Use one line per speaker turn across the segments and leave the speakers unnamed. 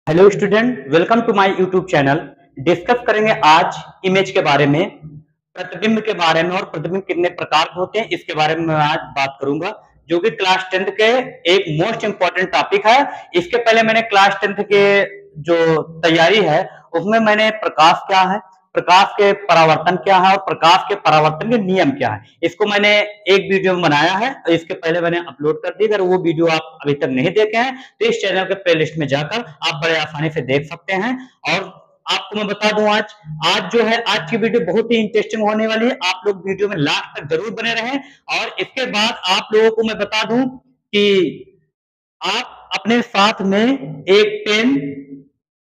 Hello student, welcome to my YouTube channel. Discuss करेंगे आज image के बारे में, प्रतिबिंब के बारे में और प्रतिबिंब कितने प्रकार के होते हैं इसके बारे में मैं आज बात करूंगा, जो कि क्लास 10th के एक मोस्ट इंपॉर्टेंट टॉपिक है। इसके पहले मैंने क्लास 10th के जो तैयारी है उसमें मैंने प्रकाश क्या है, प्रकाश के परावर्तन क्या है और प्रकाश के परावर्तन के नियम क्या है, इसको मैंने एक वीडियो में बनाया है। इसके पहले मैंने अपलोड कर दी। अगर वो वीडियो आप अभी तक नहीं देखे हैं तो इस चैनल के प्लेलिस्ट में जाकर आप बड़े आसानी से देख सकते हैं। और आपको मैं बता दूं, आज जो है आज की वीडियो बहुत ही इंटरेस्टिंग होने वाली है। आप लोग वीडियो में लास्ट तक जरूर बने रहें। और इसके बाद आप लोगों को मैं बता दूं कि आप अपने साथ में एक पेन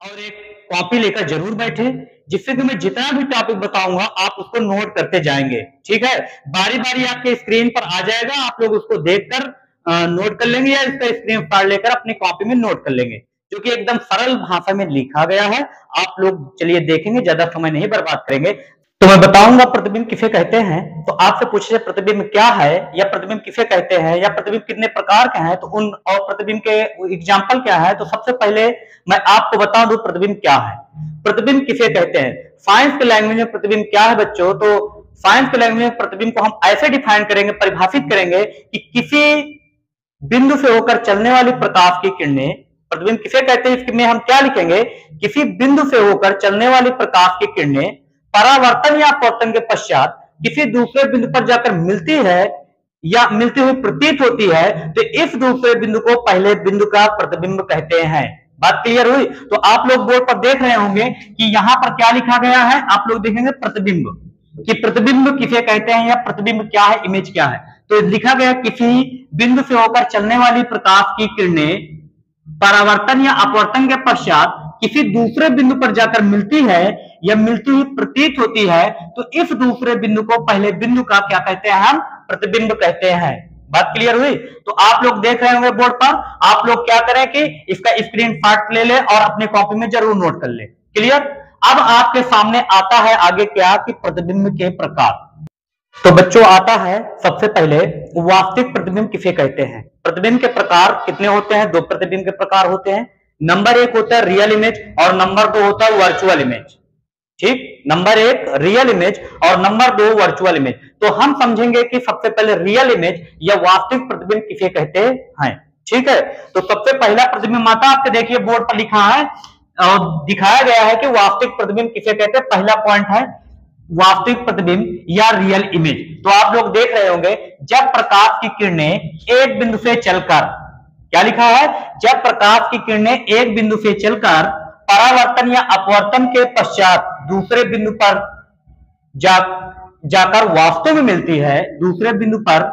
और एक कॉपी लेकर जरूर बैठे, जिससे कि मैं जितना भी टॉपिक बताऊंगा आप उसको नोट करते जाएंगे। ठीक है, बारी बारी आपके स्क्रीन पर आ जाएगा, आप लोग उसको देखकर नोट कर लेंगे या इसका स्क्रीनशॉट लेकर अपनी कॉपी में नोट कर लेंगे, जो कि एकदम सरल भाषा में लिखा गया है। आप लोग चलिए देखेंगे, ज्यादा समय नहीं बर्बाद करेंगे। तो मैं बताऊंगा प्रतिबिंब किसे कहते हैं। तो आपसे पूछे प्रतिबिंब क्या है या प्रतिबिंब किसे कहते हैं या प्रतिबिंब कितने प्रकार के हैं, तो उन और प्रतिबिंब के एग्जाम्पल क्या है। तो सबसे पहले मैं आपको बता दूं प्रतिबिंब क्या है, प्रतिबिंब किसे कहते हैं। साइंस के लैंग्वेज में प्रतिबिंब क्या है बच्चों, तो साइंस के लैंग्वेज में प्रतिबिंब को हम ऐसे डिफाइन करेंगे, परिभाषित करेंगे कि किसी बिंदु से होकर चलने वाली प्रकाश की किरणें, प्रतिबिंब किसे कहते हैं इसमें हम क्या लिखेंगे, किसी बिंदु से होकर चलने वाली प्रकाश की किरणें परावर्तन या अपवर्तन के पश्चात किसी दूसरे बिंदु पर जाकर मिलती है या मिलती हुई प्रतीत होती है, तो इस दूसरे बिंदु को पहले बिंदु का प्रतिबिंब कहते हैं। बात क्लियर हुई। तो आप लोग बोर्ड पर देख रहे होंगे कि यहां पर क्या लिखा गया है, आप लोग देखेंगे प्रतिबिंब, कि प्रतिबिंब किसे कहते हैं या प्रतिबिंब क्या है, इमेज क्या है। तो लिखा गया किसी बिंदु से होकर चलने वाली प्रकाश की किरणें परावर्तन या अपवर्तन के पश्चात किसी दूसरे बिंदु पर जाकर मिलती है या मिलती हुई प्रतीत होती है, तो इस दूसरे बिंदु को पहले बिंदु का क्या कहते हैं, हम प्रतिबिंब कहते हैं। बात क्लियर हुई। तो आप लोग देख रहे होंगे बोर्ड पर, आप लोग क्या करें कि इसका स्क्रीनशॉट ले ले और अपने कॉपी में जरूर नोट कर ले। क्लियर। अब आपके सामने आता है आगे क्या, कि प्रतिबिंब के प्रकार। तो बच्चों आता है सबसे पहले वास्तविक प्रतिबिंब किसे कहते हैं। प्रतिबिंब के प्रकार कितने होते हैं, दो प्रतिबिंब के प्रकार होते हैं। नंबर एक होता है रियल इमेज और नंबर दो होता है वर्चुअल इमेज। ठीक, नंबर एक रियल इमेज और नंबर दो वर्चुअल इमेज। तो हम समझेंगे कि सबसे पहले रियल इमेज या वास्तविक प्रतिबिंब किसे कहते हैं। ठीक है, तो सबसे पहला प्रतिबिंब आता है, आपके देखिए बोर्ड पर लिखा है और दिखाया गया है कि वास्तविक प्रतिबिंब किसे कहते हैं। पहला पॉइंट है वास्तविक प्रतिबिंब या रियल इमेज। तो आप लोग देख रहे होंगे, जब प्रकाश की किरणें एक बिंदु से चलकर, क्या लिखा है, जब प्रकाश की किरणें एक बिंदु से चलकर परावर्तन या अपवर्तन के पश्चात दूसरे बिंदु पर जाकर वास्तव में मिलती है, दूसरे बिंदु पर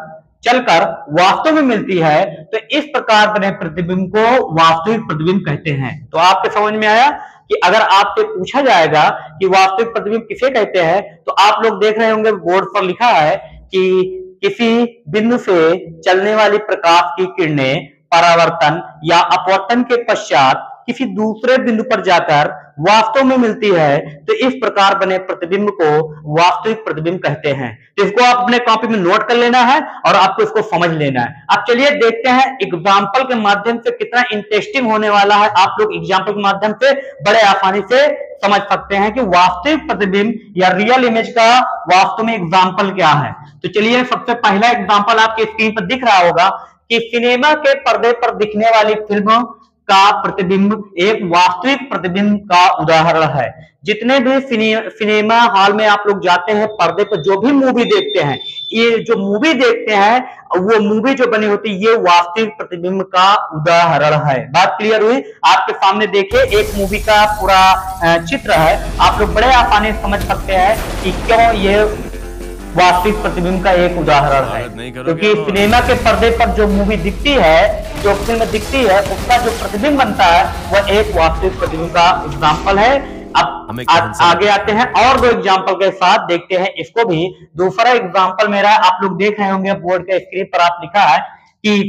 चलकर वास्तव में मिलती है, तो इस प्रकार बने प्रतिबिंब को वास्तविक प्रतिबिंब कहते हैं। तो आपके समझ में आया कि अगर आपसे पूछा जाएगा कि वास्तविक प्रतिबिंब किसे कहते हैं, तो आप लोग देख रहे होंगे बोर्ड पर लिखा है कि किसी बिंदु से चलने वाली प्रकाश की किरणें परावर्तन या अपवर्तन के पश्चात किसी दूसरे बिंदु पर जाकर वास्तव में मिलती है, तो इस प्रकार बने प्रतिबिंब को वास्तविक प्रतिबिंब कहते हैं। तो इसको आप अपने कॉपी में नोट कर लेना है और आपको इसको समझ लेना है। अब चलिए देखते हैं एग्जाम्पल के माध्यम से कितना इंटरेस्टिंग होने वाला है। आप लोग एग्जाम्पल के माध्यम से बड़े आसानी से समझ सकते हैं कि वास्तविक प्रतिबिंब या रियल इमेज का वास्तव में एग्जाम्पल क्या है। तो चलिए, सबसे पहला एग्जाम्पल आपके स्क्रीन पर दिख रहा होगा कि सिनेमा के पर्दे पर दिखने वाली फिल्मों का प्रतिबिंब एक वास्तविक प्रतिबिंब का उदाहरण है। जितने भी सिनेमा हॉल में आप लोग जाते हैं, पर्दे पर जो भी मूवी देखते हैं, ये जो मूवी देखते हैं वो मूवी जो बनी होती है, ये वास्तविक प्रतिबिंब का उदाहरण है। बात क्लियर हुई। आपके सामने देखिए एक मूवी का पूरा चित्र है, आप लोग बड़े आसानी से समझ सकते हैं कि क्यों ये वास्तविक प्रतिबिंब का एक उदाहरण है। क्योंकि सिनेमा के पर्दे पर जो मूवी दिखती है, जो फिल्म दिखती है, उसका जो प्रतिबिंब बनता है वह एक वास्तविक प्रतिबिंब का एग्जाम्पल है। अब आगे आते हैं और दो एग्जाम्पल के साथ, देखते हैं इसको भी। दूसरा एग्जाम्पल मेरा आप लोग देख रहे होंगे बोर्ड के स्क्रीन पर, आप लिखा है कि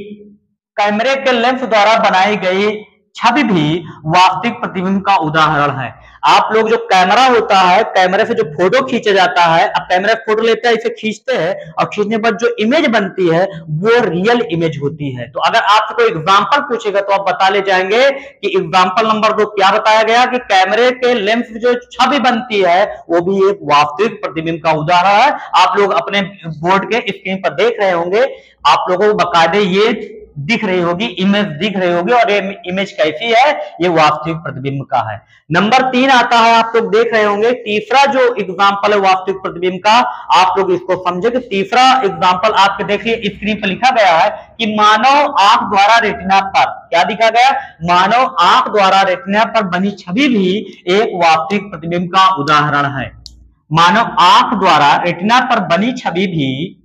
कैमरे के लेंस द्वारा बनाई गई छवि भी वास्तविक प्रतिबिंब का उदाहरण है। आप लोग जो कैमरा होता है, कैमरे से जो फोटो खींचा जाता है, अब कैमरा फोटो लेता है, इसे खींचते हैं और खींचने पर जो इमेज बनती है वो रियल इमेज होती है। तो अगर आपसे कोई एग्जांपल पूछेगा तो आप बता ले जाएंगे कि एग्जांपल नंबर 2 क्या बताया गया कि कैमरे के लेंस जो छवि बनती है वो भी एक वास्तविक प्रतिबिंब का उदाहरण है। आप लोग अपने बोर्ड के स्क्रीन पर देख रहे होंगे, आप लोगों को बाकायदे ये दिख रही होगी, इमेज दिख रही होगी और ये इमेज कैसी है, ये वास्तविक प्रतिबिंब का है। नंबर 3 आता है, आप लोग देख रहे होंगे, तीसरा जो एग्जांपल है वास्तविक प्रतिबिंब का, आप लोग इसको समझे कि तीसरा एग्जांपल आपके देखिए स्क्रीन पर लिखा गया है कि मानव आंख द्वारा रेटिना पर, क्या दिखा गया, मानव आंख द्वारा रेटिना पर बनी छवि भी एक वास्तविक प्रतिबिंब का उदाहरण है। मानव आंख द्वारा रेटिना पर बनी छवि भी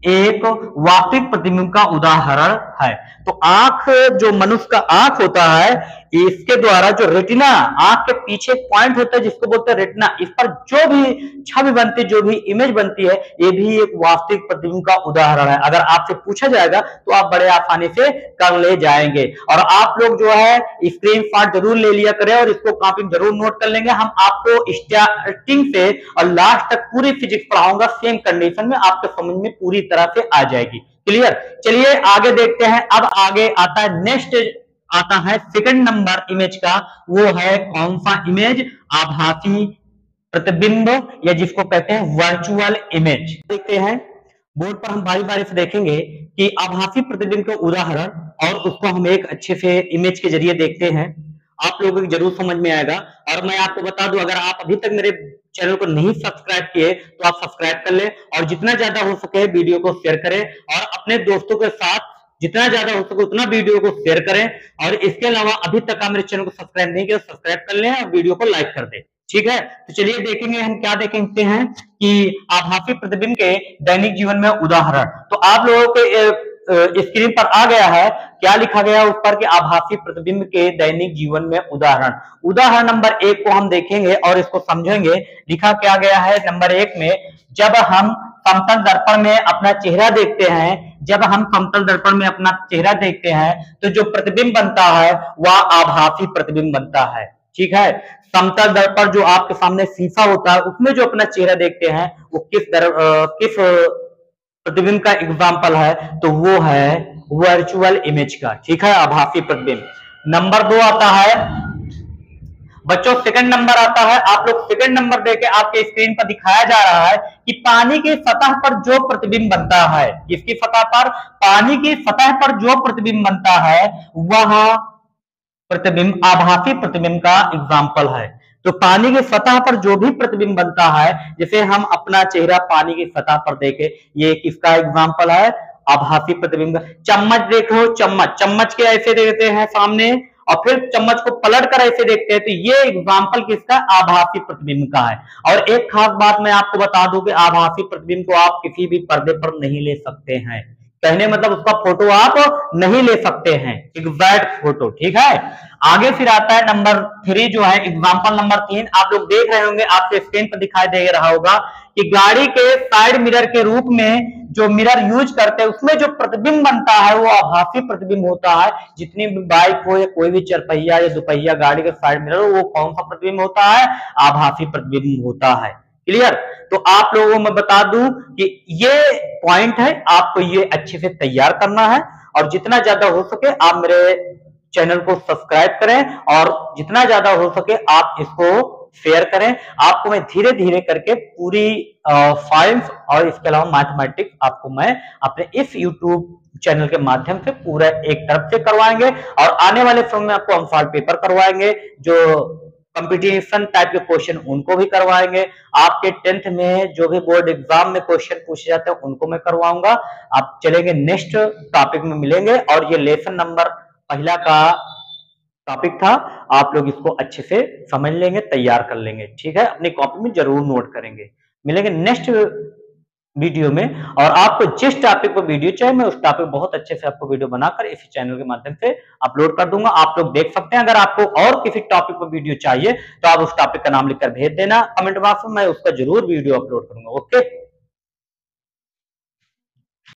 एक वास्तविक प्रतिबिंब का उदाहरण है। तो आंख, जो मनुष्य का आंख होता है, इसके द्वारा जो रेटिना, आंख के पीछे पॉइंट होता है जिसको बोलते हैं रेटिना, इस पर जो भी छवि बनती है, जो भी इमेज बनती है, ये भी एक वास्तविक प्रतिबिंब का उदाहरण है। अगर आपसे पूछा जाएगा तो आप बड़े आसानी से कर ले जाएंगे। और आप लोग जो है स्क्रीनशॉट जरूर ले लिया करें और इसको कॉपी में जरूर नोट कर लेंगे। हम आपको स्टार्टिंग से और लास्ट तक पूरी फिजिक्स पढ़ाऊंगा, सेम कंडीशन में आपके समझ में पूरी तरह से आ जाएगी। क्लियर? चलिए आगे देखते हैं। अब आगे आता है, नेक्स्ट आता है सेकंड नंबर इमेज का, वो है कौन सा इमेज, आभासी प्रतिबिंब, या जिसको कहते हैं वर्चुअल इमेज। देखते हैं बोर्ड पर, हम बारी बारी से देखेंगे कि आभासी प्रतिबिंब के उदाहरण, और उसको हम एक अच्छे से इमेज के जरिए देखते हैं, आप लोगों को जरूर समझ में आएगा। और मैं आपको बता दूं, अगर आप अभी तक मेरे चैनल को नहीं सब्सक्राइब किए तो आप सब्सक्राइब कर ले, और जितना ज्यादा हो सके वीडियो को शेयर करें, और अपने दोस्तों के साथ जितना ज्यादा हो सके उतना वीडियो को शेयर करें। और इसके अलावा अभी तक आप मेरे चैनल को सब्सक्राइब नहीं किया, सब्सक्राइब कर लें और वीडियो को लाइक कर दें। ठीक है, तो चलिए देखेंगे हम क्या देखते हैं कि आभासी प्रतिबिंब के दैनिक जीवन में उदाहरण। तो आप लोगों के स्क्रीन पर आ गया है, क्या लिखा गया उस पर कि आभासी प्रतिबिंब के दैनिक जीवन में उदाहरण। उदाहरण नंबर 1 को हम देखेंगे और इसको समझेंगे। लिखा क्या गया है नंबर 1 में, जब हम समतल दर्पण में अपना चेहरा देखते हैं, जब हम समतल दर्पण में अपना चेहरा देखते हैं तो जो प्रतिबिंब बनता है वह आभासी प्रतिबिंब बनता है। ठीक है, समतल दर्पण जो आपके सामने शीशा होता है उसमें जो अपना चेहरा देखते हैं वो किस प्रतिबिंब का एग्जाम्पल है, तो वो है वर्चुअल इमेज का। ठीक है, आभासी प्रतिबिंब। नंबर 2 आता है बच्चों, सेकंड नंबर आता है, आप लोग सेकंड नंबर देके आपके स्क्रीन पर दिखाया जा रहा है कि पानी की सतह पर जो प्रतिबिंब बनता है, किसकी सतह पर, पानी की सतह पर जो प्रतिबिंब बनता है वह प्रतिबिंब आभासी प्रतिबिंब का एग्जाम्पल है। तो पानी की सतह पर जो भी प्रतिबिंब बनता है, जैसे हम अपना चेहरा पानी की सतह पर देखे, ये किसका एग्जाम्पल है, आभासी प्रतिबिंब। चम्मच देखो, चम्मच के ऐसे देखते हैं सामने और फिर चम्मच को पलट कर ऐसे देखते हैं, तो ये एग्जाम्पल किसका, आभासी प्रतिबिंब का है। और एक खास बात मैं आपको बता दूं कि आभासी प्रतिबिंब को आप किसी भी पर्दे पर नहीं ले सकते हैं, कहने मतलब उसका फोटो आप नहीं ले सकते हैं, एग्जैक्ट फोटो। ठीक है, आगे फिर आता है नंबर 3 जो है एग्जांपल नंबर 3, आप लोग देख रहे होंगे, आपके स्क्रीन पर दिखाई दे रहा होगा कि गाड़ी के साइड मिरर के रूप में जो मिरर यूज करते हैं उसमें जो प्रतिबिंब बनता है वो आभासी प्रतिबिंब होता है। जितनी भी बाइक हो या कोई भी चरपहिया या दुपहिया गाड़ी का साइड मिरर हो, वो कौन सा प्रतिबिंब होता है, आभासी प्रतिबिंब होता है। क्लियर? तो आप लोगों को मैं बता दूं कि ये पॉइंट है, आपको ये अच्छे से तैयार करना है, और जितना ज्यादा हो सके आप मेरे चैनल को सब्सक्राइब करें, और जितना ज्यादा हो सके आप इसको शेयर करें। आपको मैं धीरे धीरे करके पूरी साइंस और इसके अलावा मैथमेटिक्स आपको मैं अपने इस यूट्यूब चैनल के माध्यम से पूरा एक तरफ से करवाएंगे, और आने वाले समय में आपको हम सॉल्व पेपर करवाएंगे, जो कंपटीशन टाइप के क्वेश्चन उनको भी करवाएंगे। आपके 10th में जो भी बोर्ड एग्जाम में क्वेश्चन पूछे जाते हैं उनको मैं करवाऊंगा। आप चलेंगे नेक्स्ट टॉपिक में मिलेंगे, और ये लेसन नंबर पहला का टॉपिक था, आप लोग इसको अच्छे से समझ लेंगे, तैयार कर लेंगे। ठीक है, अपनी कॉपी में जरूर नोट करेंगे। मिलेंगे नेक्स्ट वीडियो में, और आपको जिस टॉपिक पर वीडियो चाहिए मैं उस टॉपिक बहुत अच्छे से आपको वीडियो बनाकर इसी चैनल के माध्यम से अपलोड कर दूंगा, आप लोग देख सकते हैं। अगर आपको और किसी टॉपिक पर वीडियो चाहिए तो आप उस टॉपिक का नाम लिखकर भेज देना कमेंट बॉक्स में, मैं उसका जरूर वीडियो अपलोड करूंगा। ओके।